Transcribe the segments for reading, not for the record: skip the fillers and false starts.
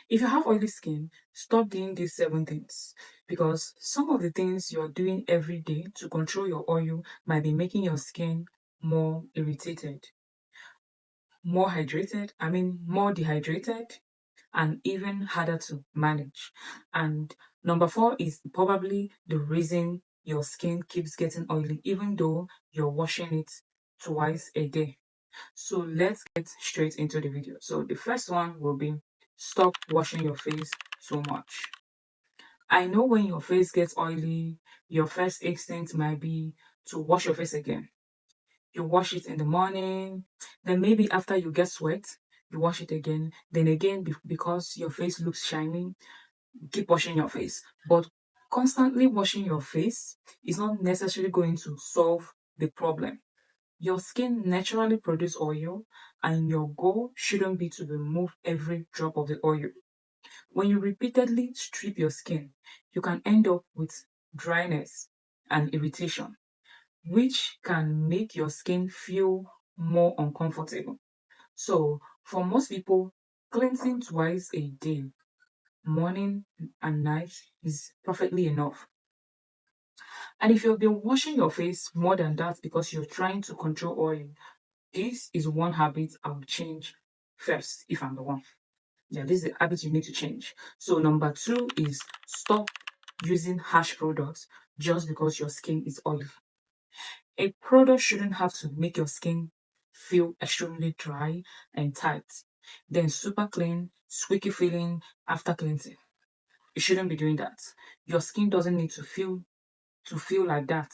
If you have oily skin, stop doing these 7 things, because some of the things you're doing every day to control your oil might be making your skin more irritated, more dehydrated, and even harder to manage. And number four is probably the reason your skin keeps getting oily, even though you're washing it twice a day. So let's get straight into the video. So the first one will be stop washing your face so much. I know when your face gets oily, your first instinct might be to wash your face again. You wash it in the morning, then maybe after you get sweat, you wash it again. Then again, because your face looks shiny, keep washing your face. But constantly washing your face is not necessarily going to solve the problem. Your skin naturally produces oil, and your goal shouldn't be to remove every drop of the oil. When you repeatedly strip your skin, you can end up with dryness and irritation, which can make your skin feel more uncomfortable. So, for most people, cleansing twice a day, morning and night, is perfectly enough. And if you've been washing your face more than that because you're trying to control oil, this is one habit I would change first if I'm the one. Yeah, this is the habit you need to change. So, number two is stop using harsh products just because your skin is oily. A product shouldn't have to make your skin feel extremely dry and tight, then super clean, squeaky feeling after cleansing. You shouldn't be doing that. Your skin doesn't need to feel like that.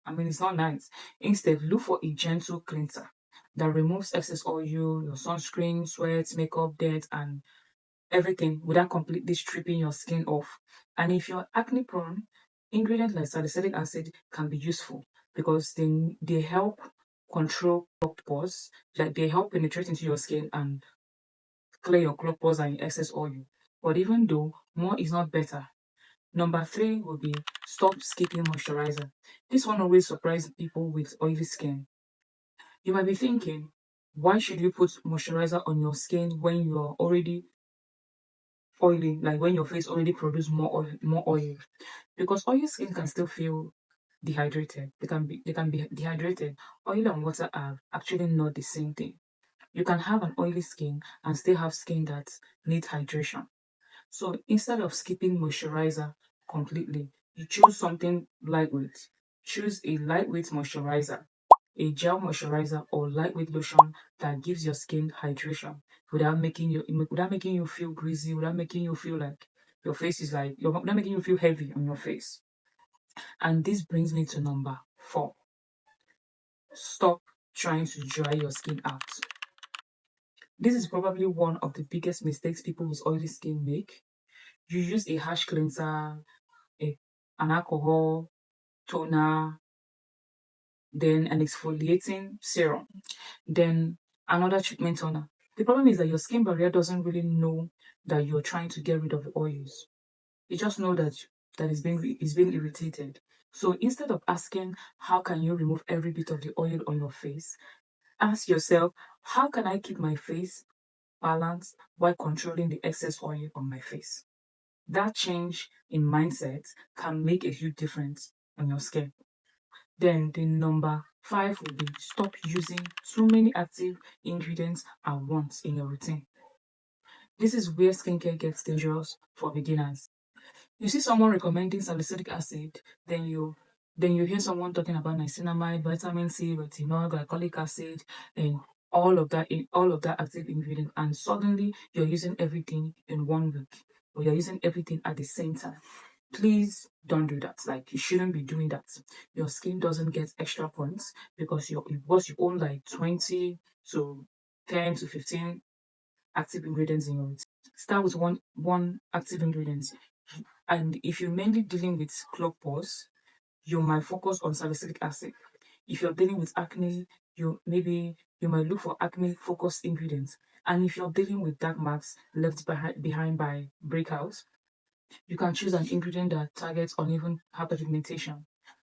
I mean, it's not nice. Instead, look for a gentle cleanser that removes excess oil, your sunscreen, sweat, makeup, dirt, and everything without completely stripping your skin off. And if you're acne prone, ingredients like salicylic acid can be useful because they help control clogged pores, like they help penetrate into your skin and clear your clogged pores and excess oil. But even though more is not better, number three will be stop skipping moisturizer. This one always surprises people with oily skin. You might be thinking, why should you put moisturizer on your skin when you're already oily, like when your face already produce more oil? Because oily skin can still feel dehydrated. They can be dehydrated. Oil and water are actually not the same thing. You can have an oily skin and still have skin that needs hydration. So instead of skipping moisturizer completely, you choose something lightweight. Choose a lightweight moisturizer, a gel moisturizer or lightweight lotion that gives your skin hydration without making you feel greasy, without making you feel like your face is like you're not making you feel heavy on your face. And this brings me to number four. Stop trying to dry your skin out. This is probably one of the biggest mistakes people with oily skin make. You use a harsh cleanser, a, an alcohol, toner, then an exfoliating serum, then another treatment toner. The problem is that your skin barrier doesn't really know that you're trying to get rid of the oils. You just know that it's being irritated. So instead of asking how can you remove every bit of the oil on your face, ask yourself, how can I keep my face balanced while controlling the excess oil on my face? That change in mindset can make a huge difference on your skin. Then the number five will be stop using too many active ingredients at once in your routine. This is where skincare gets dangerous for beginners. You see someone recommending salicylic acid, then you hear someone talking about niacinamide, vitamin C, retinol, glycolic acid, and all of that active ingredient, and suddenly you're using everything in one week, or you're using everything at the same time. Please don't do that. Like, you shouldn't be doing that. Your skin doesn't get extra points because you own like 20 to 10 to 15 active ingredients in your routine. Start with one active ingredient. And if you're mainly dealing with clogged pores, you might focus on salicylic acid. If you're dealing with acne, you might look for acne focused ingredients. And if you're dealing with dark marks left behind by breakouts, you can choose an ingredient that targets uneven hyperpigmentation.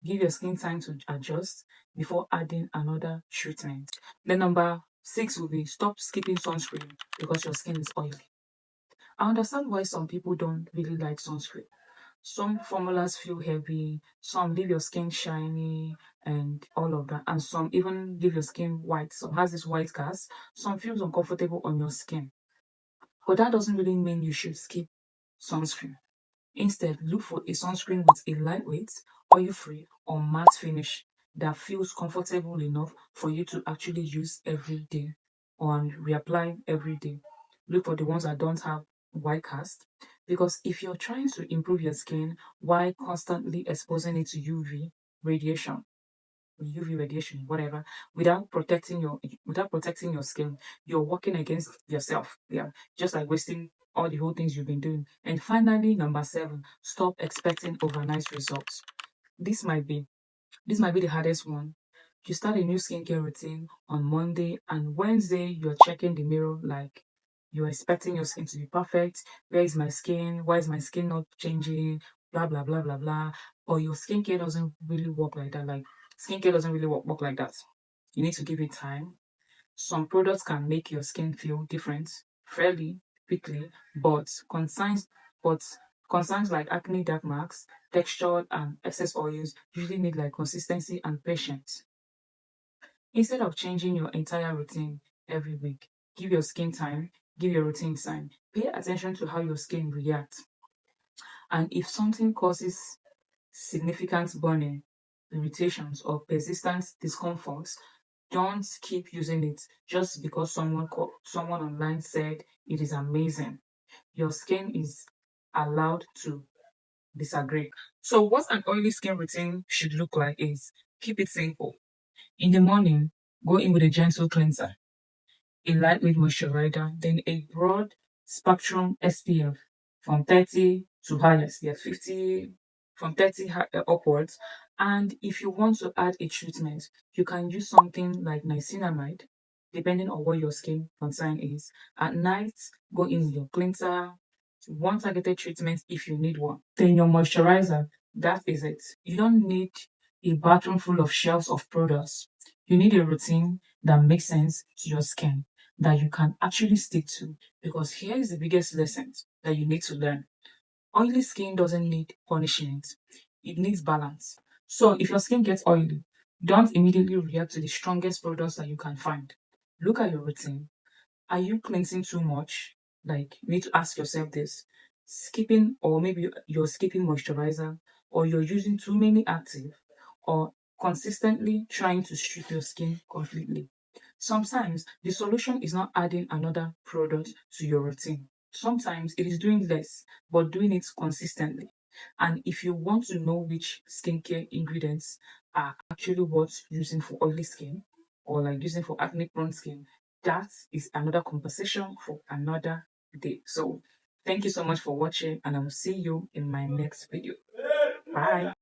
Give your skin time to adjust before adding another treatment. Then number six will be stop skipping sunscreen because your skin is oily. I understand why some people don't really like sunscreen. Some formulas feel heavy, some leave your skin shiny and all of that, and some even leave your skin white. Some has this white cast, some feels uncomfortable on your skin. But that doesn't really mean you should skip sunscreen. Instead, look for a sunscreen with a lightweight, oil-free, or matte finish that feels comfortable enough for you to actually use every day and reapply every day. Look for the ones that don't have white cast, because if you're trying to improve your skin while constantly exposing it to radiation, UV radiation, whatever, without protecting your skin, you're working against yourself. Yeah, just like wasting all the whole things you've been doing. And finally, number 7, stop expecting overnight results. This might be this might be the hardest one. You start a new skincare routine on Monday, and Wednesday you're checking the mirror like you're expecting your skin to be perfect. Where is my skin? Why is my skin not changing? Blah blah blah blah blah. Or your skincare doesn't really work like that. Like skincare doesn't really work like that. You need to give it time. Some products can make your skin feel different fairly quickly, but but concerns like acne, dark marks, texture, and excess oils usually need like consistency and patience. Instead of changing your entire routine every week, give your skin time, give your routine time. Pay attention to how your skin reacts. And if something causes significant burning, irritations, or persistent discomforts, don't keep using it just because someone online said it is amazing. Your skin is allowed to disagree. So, what an oily skin routine should look like is keep it simple. In the morning, go in with a gentle cleanser, a lightweight moisturizer, then a broad spectrum SPF from 30 to high SPF 50, from 30 upwards. And if you want to add a treatment, you can use something like niacinamide, depending on what your skin concern is. At night, go in with your cleanser, one targeted treatment if you need one. Then your moisturizer, that is it. You don't need a bathroom full of shelves of products. You need a routine that makes sense to your skin that you can actually stick to. Because here is the biggest lesson that you need to learn. Oily skin doesn't need punishment, it needs balance. So if your skin gets oily, don't immediately react to the strongest products that you can find. Look at your routine. Are you cleansing too much? Like, you need to ask yourself this. Skipping, or maybe you're skipping moisturizer, or you're using too many active, or consistently trying to strip your skin completely. Sometimes the solution is not adding another product to your routine. Sometimes it is doing less, but doing it consistently. And if you want to know which skincare ingredients are actually worth using for oily skin, or like using for acne prone skin, that is another conversation for another day. So thank you so much for watching, and I will see you in my next video. Bye.